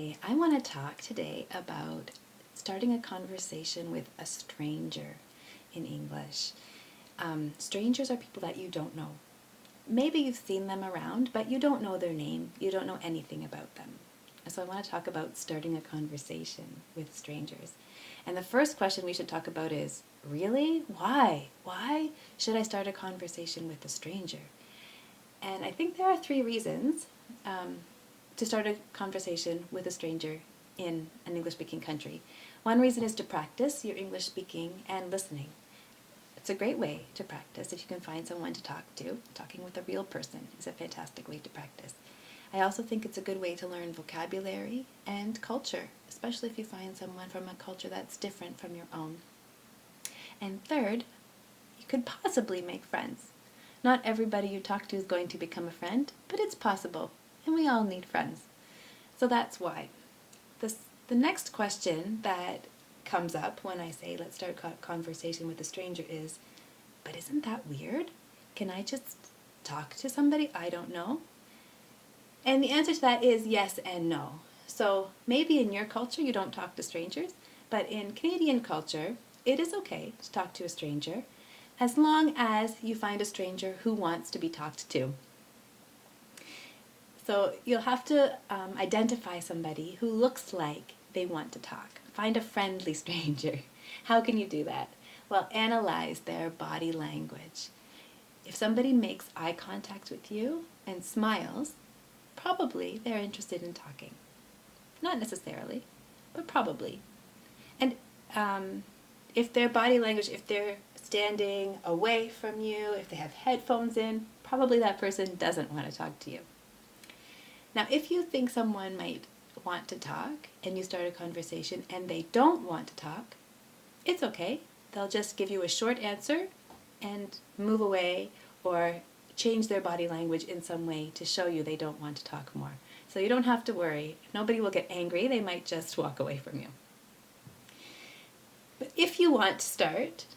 Hi, I want to talk today about starting a conversation with a stranger in English. Strangers are people that you don't know. Maybe you've seen them around, but you don't know their name. You don't know anything about them. So I want to talk about starting a conversation with strangers. And the first question we should talk about is, really? Why? Why should I start a conversation with a stranger? And I think there are three reasons to start a conversation with a stranger in an English-speaking country. One reason is to practice your English speaking and listening. It's a great way to practice if you can find someone to talk to. Talking with a real person is a fantastic way to practice. I also think it's a good way to learn vocabulary and culture, especially if you find someone from a culture that's different from your own. And third, you could possibly make friends. Not everybody you talk to is going to become a friend, but it's possible, and we all need friends. So that's why. The next question that comes up when I say let's start a conversation with a stranger is, but isn't that weird? Can I just talk to somebody I don't know? And the answer to that is yes and no. So maybe in your culture you don't talk to strangers, but in Canadian culture it is okay to talk to a stranger as long as you find a stranger who wants to be talked to. So you'll have to identify somebody who looks like they want to talk. Find a friendly stranger. How can you do that? Well, analyze their body language. If somebody makes eye contact with you and smiles, probably they're interested in talking. Not necessarily, but probably. And if their body language, if they're standing away from you, if they have headphones in, probably that person doesn't want to talk to you. Now, if you think someone might want to talk and you start a conversation and they don't want to talk, it's okay. They'll just give you a short answer and move away or change their body language in some way to show you they don't want to talk more. So you don't have to worry. Nobody will get angry. They might just walk away from you. But if you want to start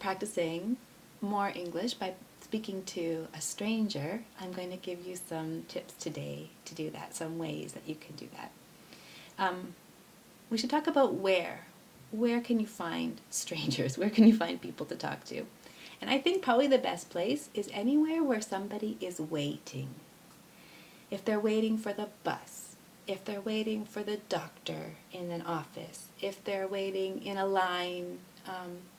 practicing more English by speaking to a stranger, I'm going to give you some tips today to do that, some ways that you can do that. We should talk about where. Where can you find strangers? Where can you find people to talk to? And I think probably the best place is anywhere where somebody is waiting. If they're waiting for the bus, if they're waiting for the doctor in an office, if they're waiting in a line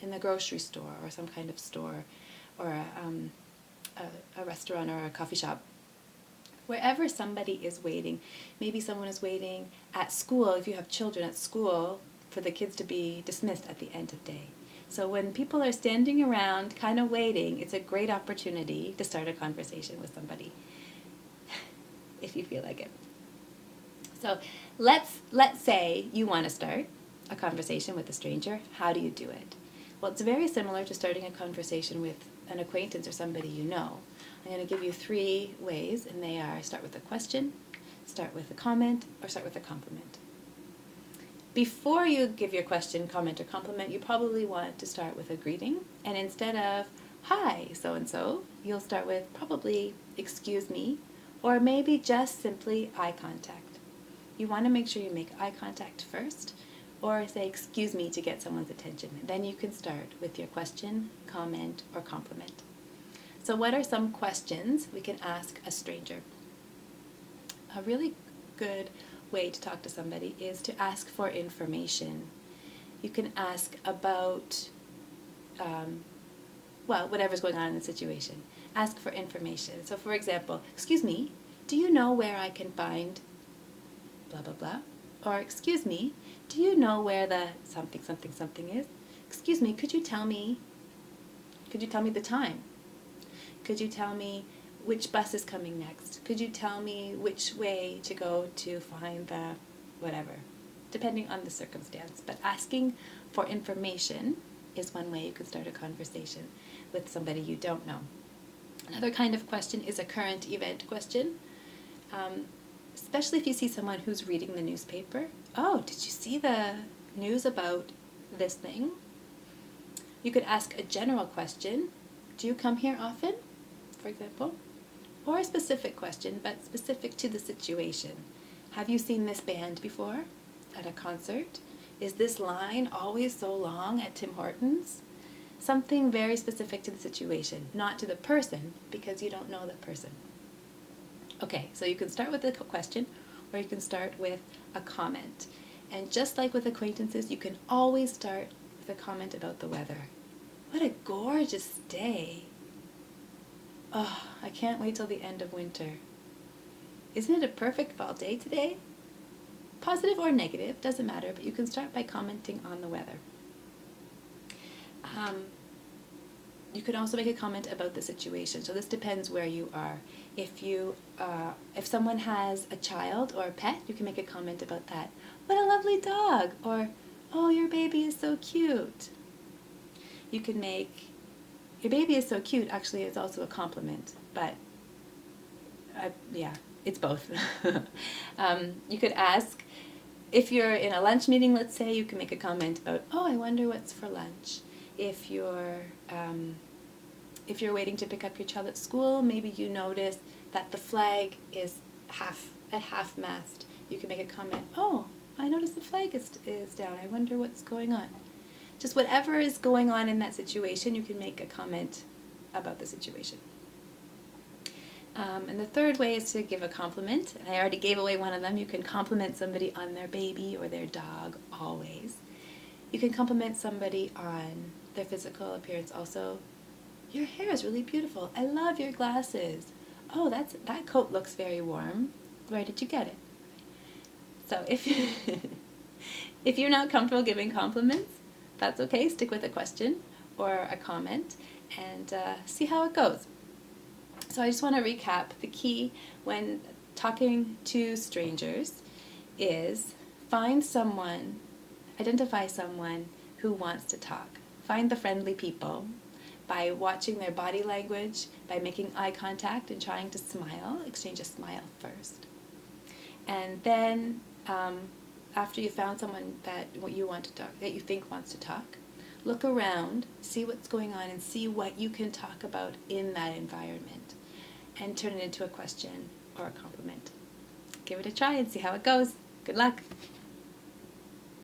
in the grocery store or some kind of store, or a restaurant or a coffee shop, wherever somebody is waiting. Maybe someone is waiting at school, if you have children at school, for the kids to be dismissed at the end of the day. So when people are standing around kind of waiting, it's a great opportunity to start a conversation with somebody, if you feel like it. So let's say you want to start a conversation with a stranger. How do you do it? Well, it's very similar to starting a conversation with an acquaintance or somebody you know. I'm going to give you three ways, and they are start with a question, start with a comment, or start with a compliment. Before you give your question, comment, or compliment, you probably want to start with a greeting, and instead of, hi, so-and-so, you'll start with probably, excuse me, or maybe just simply eye contact. You want to make sure you make eye contact first, or say, excuse me, to get someone's attention. Then you can start with your question, comment, or compliment. So what are some questions we can ask a stranger? A really good way to talk to somebody is to ask for information. You can ask about, whatever's going on in the situation. Ask for information. So for example, excuse me, do you know where I can find blah, blah, blah? Or, excuse me, do you know where the something, something, something is? Excuse me, could you tell me the time? Could you tell me which bus is coming next? Could you tell me which way to go to find the whatever? Depending on the circumstance. But asking for information is one way you could start a conversation with somebody you don't know. Another kind of question is a current event question. Especially if you see someone who's reading the newspaper. Oh, did you see the news about this thing? You could ask a general question. Do you come here often, for example? Or a specific question, but specific to the situation. Have you seen this band before at a concert? Is this line always so long at Tim Hortons? Something very specific to the situation, not to the person, because you don't know the person. Okay, so you can start with a question, or you can start with a comment. And just like with acquaintances, you can always start with a comment about the weather. What a gorgeous day. Oh, I can't wait till the end of winter. Isn't it a perfect fall day today? Positive or negative, doesn't matter, but you can start by commenting on the weather. You can also make a comment about the situation. So this depends where you are. If someone has a child or a pet, you can make a comment about that. What a lovely dog! Or, oh, your baby is so cute. You can make, your baby is so cute actually is also a compliment, but yeah, it's both. You could ask, if you're in a lunch meeting, let's say, you can make a comment about, oh, I wonder what's for lunch. If you're waiting to pick up your child at school, maybe you notice that the flag is at half mast. You can make a comment, oh, I noticed the flag is down. I wonder what's going on. Just whatever is going on in that situation, you can make a comment about the situation. And the third way is to give a compliment. And I already gave away one of them. You can compliment somebody on their baby or their dog, always. You can compliment somebody on their physical appearance also. Your hair is really beautiful. I love your glasses. Oh, that coat looks very warm. Where did you get it? So if you're not comfortable giving compliments, that's okay. Stick with a question or a comment and see how it goes. So I just want to recap. The key when talking to strangers is identify someone who wants to talk. Find the friendly people by watching their body language, by making eye contact and trying to smile. Exchange a smile first. And then after you found someone that you think wants to talk, look around, see what's going on, and see what you can talk about in that environment, and turn it into a question or a compliment. Give it a try and see how it goes. Good luck.